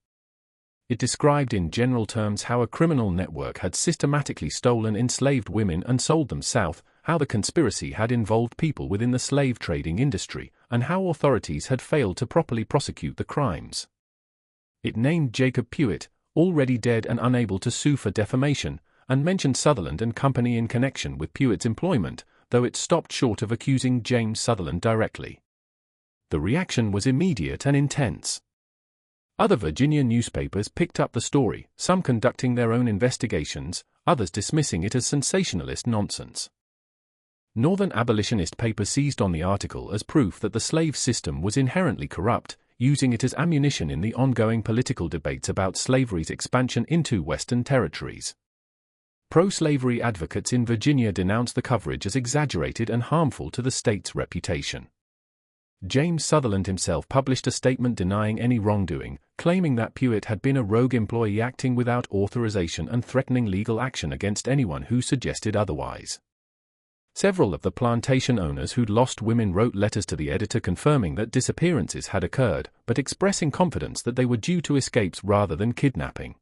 It described in general terms how a criminal network had systematically stolen enslaved women and sold them south, how the conspiracy had involved people within the slave trading industry, and how authorities had failed to properly prosecute the crimes. It named Jacob Puett, already dead and unable to sue for defamation, and mentioned Sutherland and Company in connection with Puett's employment, though it stopped short of accusing James Sutherland directly. The reaction was immediate and intense. Other Virginia newspapers picked up the story, some conducting their own investigations, others dismissing it as sensationalist nonsense. Northern abolitionist papers seized on the article as proof that the slave system was inherently corrupt, using it as ammunition in the ongoing political debates about slavery's expansion into Western territories. Pro-slavery advocates in Virginia denounced the coverage as exaggerated and harmful to the state's reputation. James Sutherland himself published a statement denying any wrongdoing, claiming that Puett had been a rogue employee acting without authorization and threatening legal action against anyone who suggested otherwise. Several of the plantation owners who'd lost women wrote letters to the editor confirming that disappearances had occurred, but expressing confidence that they were due to escapes rather than kidnapping.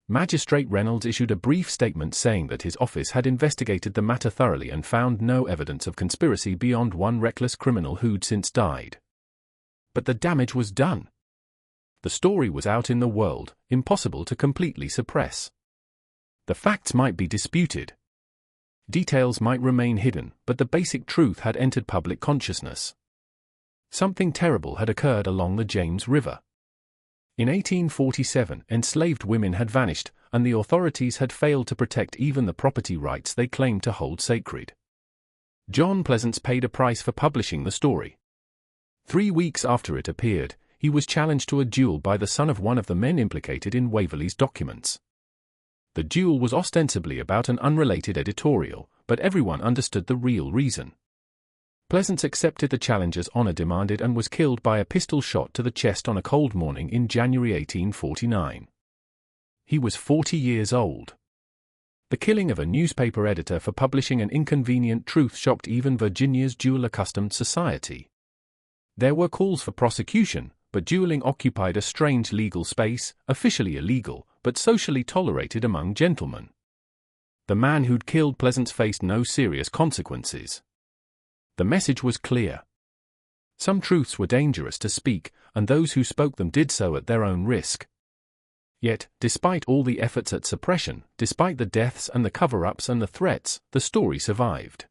Magistrate Reynolds issued a brief statement saying that his office had investigated the matter thoroughly and found no evidence of conspiracy beyond one reckless criminal who'd since died. But the damage was done. The story was out in the world, impossible to completely suppress. The facts might be disputed. Details might remain hidden, but the basic truth had entered public consciousness. Something terrible had occurred along the James River. In 1847, enslaved women had vanished, and the authorities had failed to protect even the property rights they claimed to hold sacred. John Pleasance paid a price for publishing the story. 3 weeks after it appeared, he was challenged to a duel by the son of one of the men implicated in Waverley's documents. The duel was ostensibly about an unrelated editorial, but everyone understood the real reason. Pleasance accepted the challenge as honor demanded and was killed by a pistol shot to the chest on a cold morning in January 1849. He was 40 years old. The killing of a newspaper editor for publishing an inconvenient truth shocked even Virginia's duel-accustomed society. There were calls for prosecution, but dueling occupied a strange legal space, officially illegal, but socially tolerated among gentlemen. The man who'd killed Pleasance faced no serious consequences. The message was clear. Some truths were dangerous to speak, and those who spoke them did so at their own risk. Yet, despite all the efforts at suppression, despite the deaths and the cover-ups and the threats, the story survived.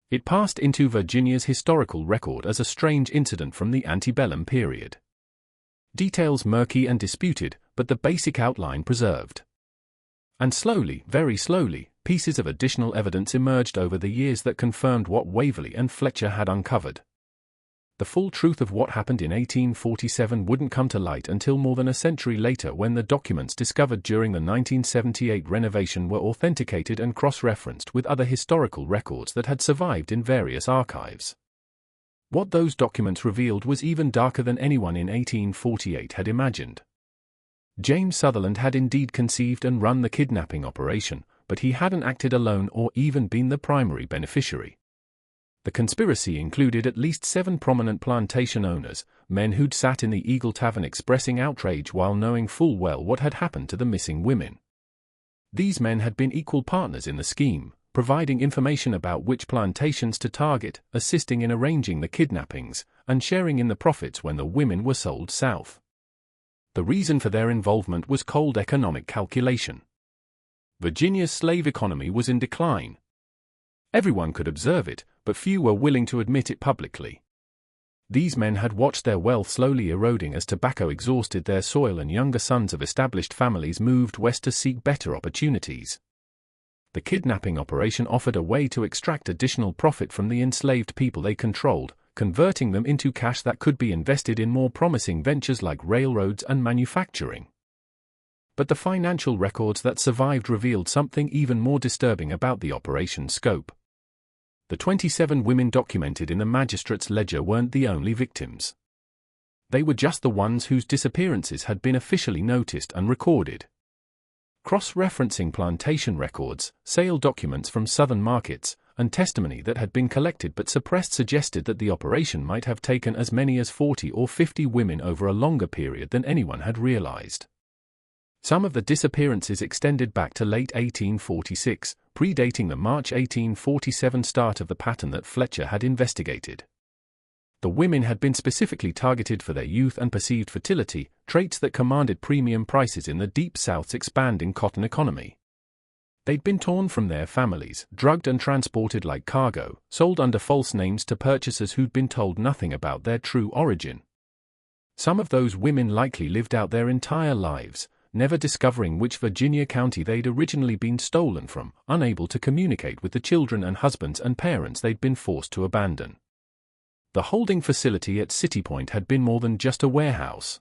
It passed into Virginia's historical record as a strange incident from the antebellum period. Details murky and disputed, but the basic outline preserved. And slowly, very slowly, pieces of additional evidence emerged over the years that confirmed what Waverley and Fletcher had uncovered. The full truth of what happened in 1847 wouldn't come to light until more than a century later, when the documents discovered during the 1978 renovation were authenticated and cross-referenced with other historical records that had survived in various archives. What those documents revealed was even darker than anyone in 1848 had imagined. James Sutherland had indeed conceived and run the kidnapping operation, but he hadn't acted alone or even been the primary beneficiary. The conspiracy included at least 7 prominent plantation owners, men who'd sat in the Eagle Tavern expressing outrage while knowing full well what had happened to the missing women. These men had been equal partners in the scheme, providing information about which plantations to target, assisting in arranging the kidnappings, and sharing in the profits when the women were sold south. The reason for their involvement was cold economic calculation. Virginia's slave economy was in decline. Everyone could observe it, but few were willing to admit it publicly. These men had watched their wealth slowly eroding as tobacco exhausted their soil and younger sons of established families moved west to seek better opportunities. The kidnapping operation offered a way to extract additional profit from the enslaved people they controlled, converting them into cash that could be invested in more promising ventures like railroads and manufacturing. But the financial records that survived revealed something even more disturbing about the operation's scope. The 27 women documented in the magistrate's ledger weren't the only victims. They were just the ones whose disappearances had been officially noticed and recorded. Cross-referencing plantation records, sale documents from southern markets, and testimony that had been collected but suppressed suggested that the operation might have taken as many as 40 or 50 women over a longer period than anyone had realized. Some of the disappearances extended back to late 1846, predating the March 1847 start of the pattern that Fletcher had investigated. The women had been specifically targeted for their youth and perceived fertility, traits that commanded premium prices in the Deep South's expanding cotton economy. They'd been torn from their families, drugged and transported like cargo, sold under false names to purchasers who'd been told nothing about their true origin. Some of those women likely lived out their entire lives, never discovering which Virginia county they'd originally been stolen from, unable to communicate with the children and husbands and parents they'd been forced to abandon. The holding facility at City Point had been more than just a warehouse.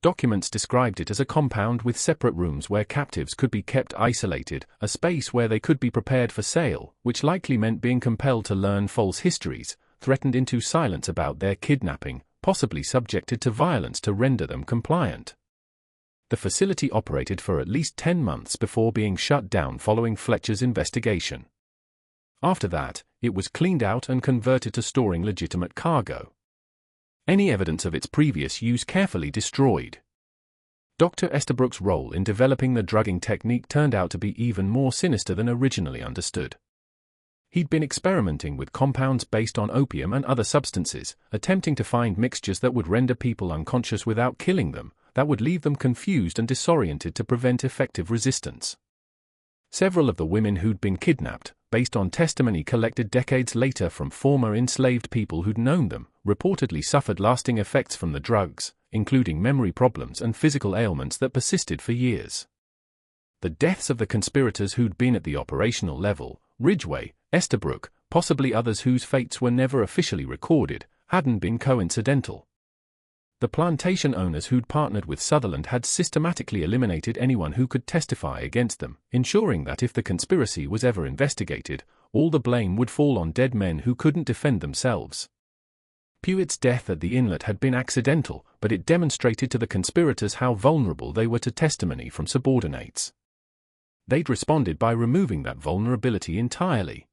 Documents described it as a compound with separate rooms where captives could be kept isolated, a space where they could be prepared for sale, which likely meant being compelled to learn false histories, threatened into silence about their kidnapping, possibly subjected to violence to render them compliant. The facility operated for at least 10 months before being shut down following Fletcher's investigation. After that, it was cleaned out and converted to storing legitimate cargo. Any evidence of its previous use carefully destroyed. Dr. Estabrook's role in developing the drugging technique turned out to be even more sinister than originally understood. He'd been experimenting with compounds based on opium and other substances, attempting to find mixtures that would render people unconscious without killing them, that would leave them confused and disoriented to prevent effective resistance. Several of the women who'd been kidnapped, based on testimony collected decades later from former enslaved people who'd known them, reportedly suffered lasting effects from the drugs, including memory problems and physical ailments that persisted for years. The deaths of the conspirators who'd been at the operational level, Ridgway, Estabrook, possibly others whose fates were never officially recorded, hadn't been coincidental. The plantation owners who'd partnered with Sutherland had systematically eliminated anyone who could testify against them, ensuring that if the conspiracy was ever investigated, all the blame would fall on dead men who couldn't defend themselves. Puett's death at the inlet had been accidental, but it demonstrated to the conspirators how vulnerable they were to testimony from subordinates. They'd responded by removing that vulnerability entirely.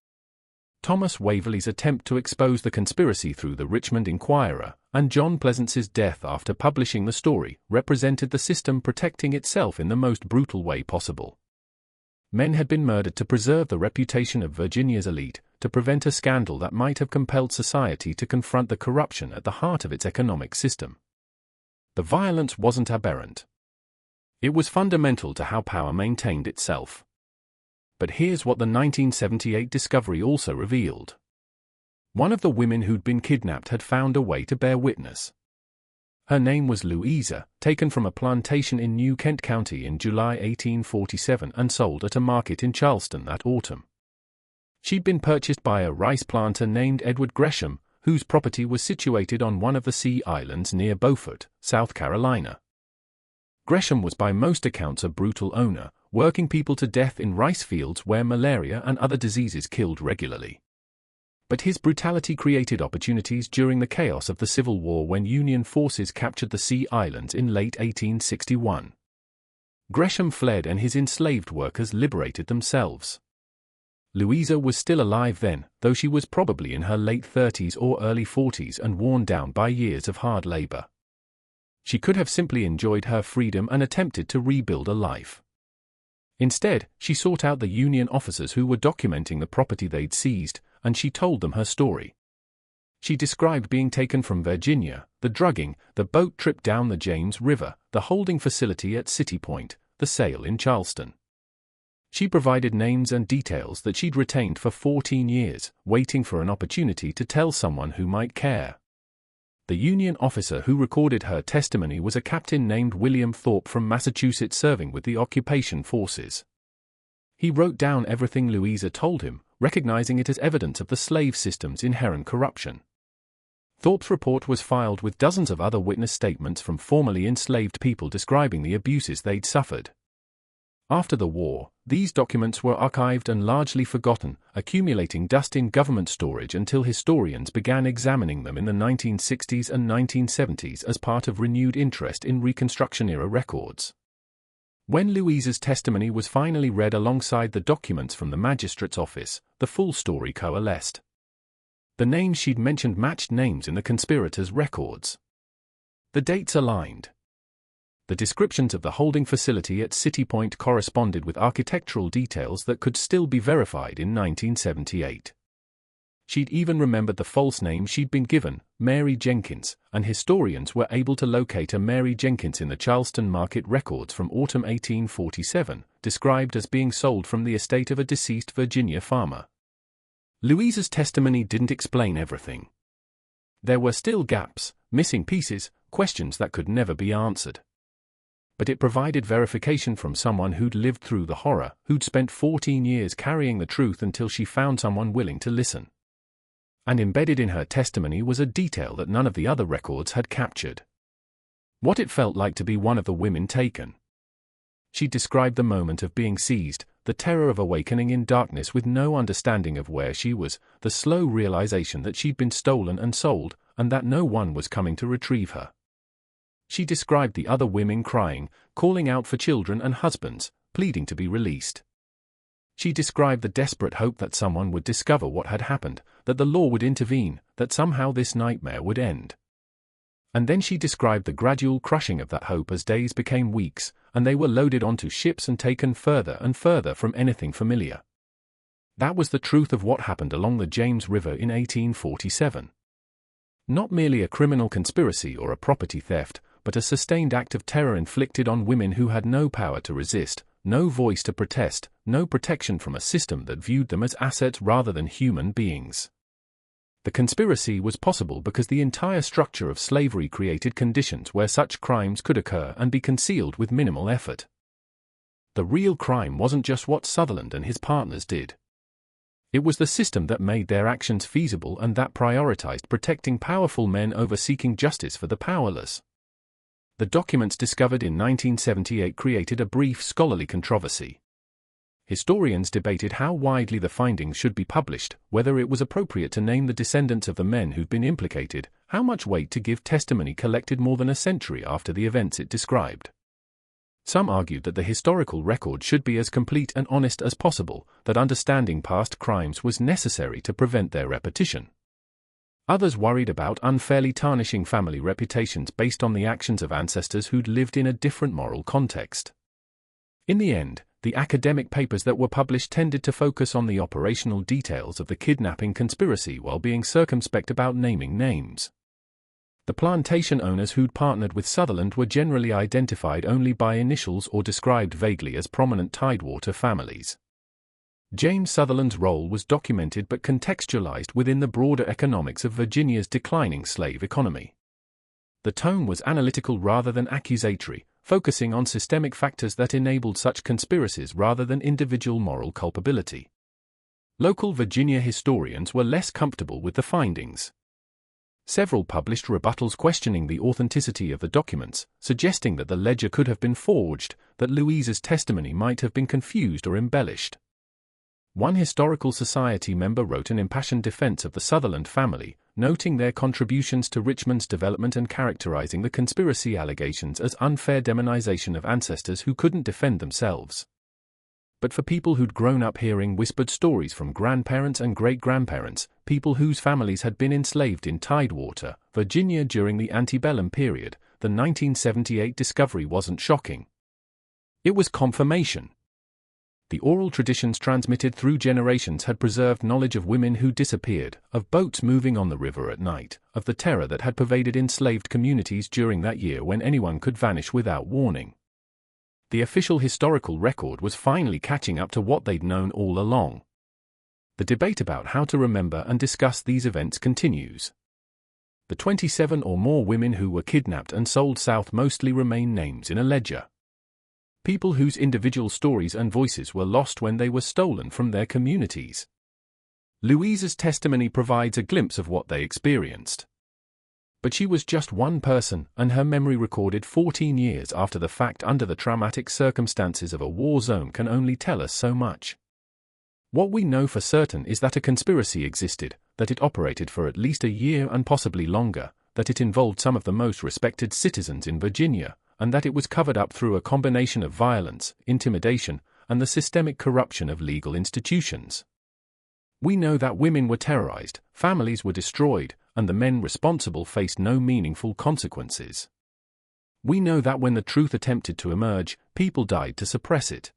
Thomas Waverley's attempt to expose the conspiracy through the Richmond Inquirer, and John Pleasance's death after publishing the story, represented the system protecting itself in the most brutal way possible. Men had been murdered to preserve the reputation of Virginia's elite, to prevent a scandal that might have compelled society to confront the corruption at the heart of its economic system. The violence wasn't aberrant. It was fundamental to how power maintained itself. But here's what the 1978 discovery also revealed. One of the women who'd been kidnapped had found a way to bear witness. Her name was Louisa, taken from a plantation in New Kent County in July 1847 and sold at a market in Charleston that autumn. She'd been purchased by a rice planter named Edward Gresham, whose property was situated on one of the Sea Islands near Beaufort, South Carolina. Gresham was by most accounts a brutal owner, working people to death in rice fields where malaria and other diseases killed regularly. But his brutality created opportunities during the chaos of the Civil War when Union forces captured the Sea Islands in late 1861. Gresham fled and his enslaved workers liberated themselves. Louisa was still alive then, though she was probably in her late 30s or early 40s and worn down by years of hard labor. She could have simply enjoyed her freedom and attempted to rebuild a life. Instead, she sought out the Union officers who were documenting the property they'd seized, and she told them her story. She described being taken from Virginia, the drugging, the boat trip down the James River, the holding facility at City Point, the sale in Charleston. She provided names and details that she'd retained for 14 years, waiting for an opportunity to tell someone who might care. The Union officer who recorded her testimony was a captain named William Thorpe from Massachusetts serving with the occupation forces. He wrote down everything Louisa told him, recognizing it as evidence of the slave system's inherent corruption. Thorpe's report was filed with dozens of other witness statements from formerly enslaved people describing the abuses they'd suffered. After the war, these documents were archived and largely forgotten, accumulating dust in government storage until historians began examining them in the 1960s and 1970s as part of renewed interest in Reconstruction-era records. When Louisa's testimony was finally read alongside the documents from the magistrate's office, the full story coalesced. The names she'd mentioned matched names in the conspirators' records. The dates aligned. The descriptions of the holding facility at City Point corresponded with architectural details that could still be verified in 1978. She'd even remembered the false name she'd been given, Mary Jenkins, and historians were able to locate a Mary Jenkins in the Charleston market records from autumn 1847, described as being sold from the estate of a deceased Virginia farmer. Louisa's testimony didn't explain everything. There were still gaps, missing pieces, questions that could never be answered. But it provided verification from someone who'd lived through the horror, who'd spent 14 years carrying the truth until she found someone willing to listen. And embedded in her testimony was a detail that none of the other records had captured. What it felt like to be one of the women taken. She described the moment of being seized, the terror of awakening in darkness with no understanding of where she was, the slow realization that she'd been stolen and sold, and that no one was coming to retrieve her. She described the other women crying, calling out for children and husbands, pleading to be released. She described the desperate hope that someone would discover what had happened, that the law would intervene, that somehow this nightmare would end. And then she described the gradual crushing of that hope as days became weeks, and they were loaded onto ships and taken further and further from anything familiar. That was the truth of what happened along the James River in 1847. Not merely a criminal conspiracy or a property theft, but a sustained act of terror inflicted on women who had no power to resist, no voice to protest, no protection from a system that viewed them as assets rather than human beings. The conspiracy was possible because the entire structure of slavery created conditions where such crimes could occur and be concealed with minimal effort. The real crime wasn't just what Sutherland and his partners did. It was the system that made their actions feasible and that prioritized protecting powerful men over seeking justice for the powerless. The documents discovered in 1978 created a brief scholarly controversy. Historians debated how widely the findings should be published, whether it was appropriate to name the descendants of the men who'd been implicated, how much weight to give testimony collected more than a century after the events it described. Some argued that the historical record should be as complete and honest as possible, that understanding past crimes was necessary to prevent their repetition. Others worried about unfairly tarnishing family reputations based on the actions of ancestors who'd lived in a different moral context. In the end, the academic papers that were published tended to focus on the operational details of the kidnapping conspiracy while being circumspect about naming names. The plantation owners who'd partnered with Sutherland were generally identified only by initials or described vaguely as prominent Tidewater families. James Sutherland's role was documented but contextualized within the broader economics of Virginia's declining slave economy. The tone was analytical rather than accusatory, focusing on systemic factors that enabled such conspiracies rather than individual moral culpability. Local Virginia historians were less comfortable with the findings. Several published rebuttals questioning the authenticity of the documents, suggesting that the ledger could have been forged, that Louise's testimony might have been confused or embellished. One historical society member wrote an impassioned defense of the Sutherland family, noting their contributions to Richmond's development and characterizing the conspiracy allegations as unfair demonization of ancestors who couldn't defend themselves. But for people who'd grown up hearing whispered stories from grandparents and great-grandparents, people whose families had been enslaved in Tidewater, Virginia during the antebellum period, the 1978 discovery wasn't shocking. It was confirmation. The oral traditions transmitted through generations had preserved knowledge of women who disappeared, of boats moving on the river at night, of the terror that had pervaded enslaved communities during that year when anyone could vanish without warning. The official historical record was finally catching up to what they'd known all along. The debate about how to remember and discuss these events continues. The 27 or more women who were kidnapped and sold south mostly remain names in a ledger. People whose individual stories and voices were lost when they were stolen from their communities. Louise's testimony provides a glimpse of what they experienced. But she was just one person, and her memory recorded 14 years after the fact under the traumatic circumstances of a war zone can only tell us so much. What we know for certain is that a conspiracy existed, that it operated for at least a year and possibly longer, that it involved some of the most respected citizens in Virginia, and that it was covered up through a combination of violence, intimidation, and the systemic corruption of legal institutions. We know that women were terrorized, families were destroyed, and the men responsible faced no meaningful consequences. We know that when the truth attempted to emerge, people died to suppress it.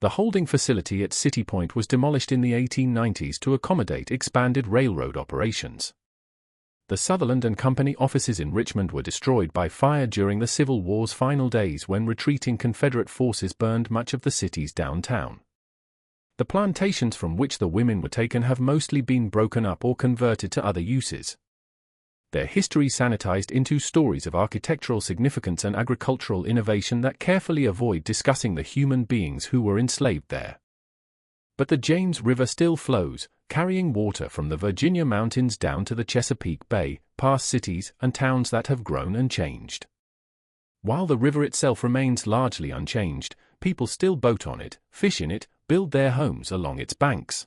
The holding facility at City Point was demolished in the 1890s to accommodate expanded railroad operations. The Sutherland and Company offices in Richmond were destroyed by fire during the Civil War's final days when retreating Confederate forces burned much of the city's downtown. The plantations from which the women were taken have mostly been broken up or converted to other uses. Their history sanitized into stories of architectural significance and agricultural innovation that carefully avoid discussing the human beings who were enslaved there. But the James River still flows, carrying water from the Virginia mountains down to the Chesapeake Bay, past cities and towns that have grown and changed. While the river itself remains largely unchanged, people still boat on it, fish in it, build their homes along its banks.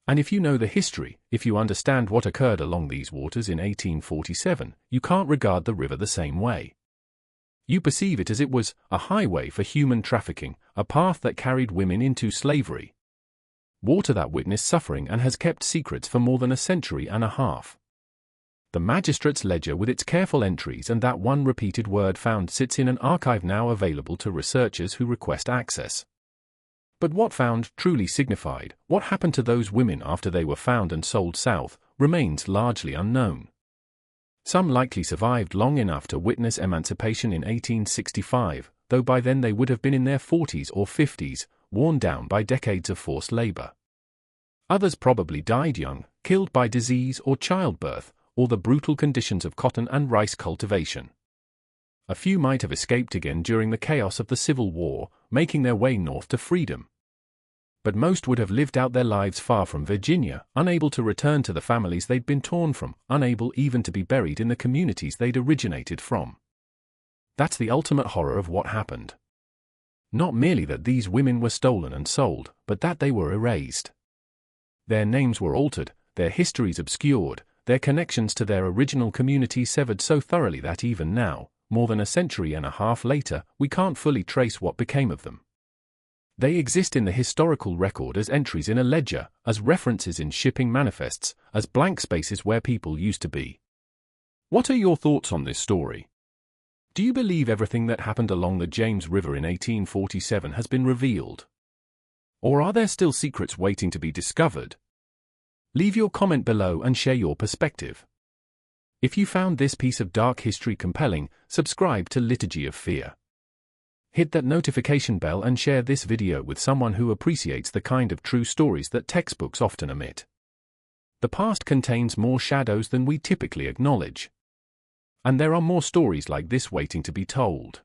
And if you know the history, if you understand what occurred along these waters in 1847, you can't regard the river the same way. You perceive it as it was a highway for human trafficking, a path that carried women into slavery. Water that witnessed suffering and has kept secrets for more than a century and a half. The magistrate's ledger with its careful entries and that one repeated word found sits in an archive now available to researchers who request access. But what found truly signified, what happened to those women after they were found and sold south, remains largely unknown. Some likely survived long enough to witness emancipation in 1865, though by then they would have been in their 40s or 50s, worn down by decades of forced labor. Others probably died young, killed by disease or childbirth, or the brutal conditions of cotton and rice cultivation. A few might have escaped again during the chaos of the Civil War, making their way north to freedom. But most would have lived out their lives far from Virginia, unable to return to the families they'd been torn from, unable even to be buried in the communities they'd originated from. That's the ultimate horror of what happened. Not merely that these women were stolen and sold, but that they were erased. Their names were altered, their histories obscured, their connections to their original community severed so thoroughly that even now, more than a century and a half later, we can't fully trace what became of them. They exist in the historical record as entries in a ledger, as references in shipping manifests, as blank spaces where people used to be. What are your thoughts on this story? Do you believe everything that happened along the James River in 1847 has been revealed? Or are there still secrets waiting to be discovered? Leave your comment below and share your perspective. If you found this piece of dark history compelling, subscribe to Liturgy of Fear. Hit that notification bell and share this video with someone who appreciates the kind of true stories that textbooks often omit. The past contains more shadows than we typically acknowledge. And there are more stories like this waiting to be told.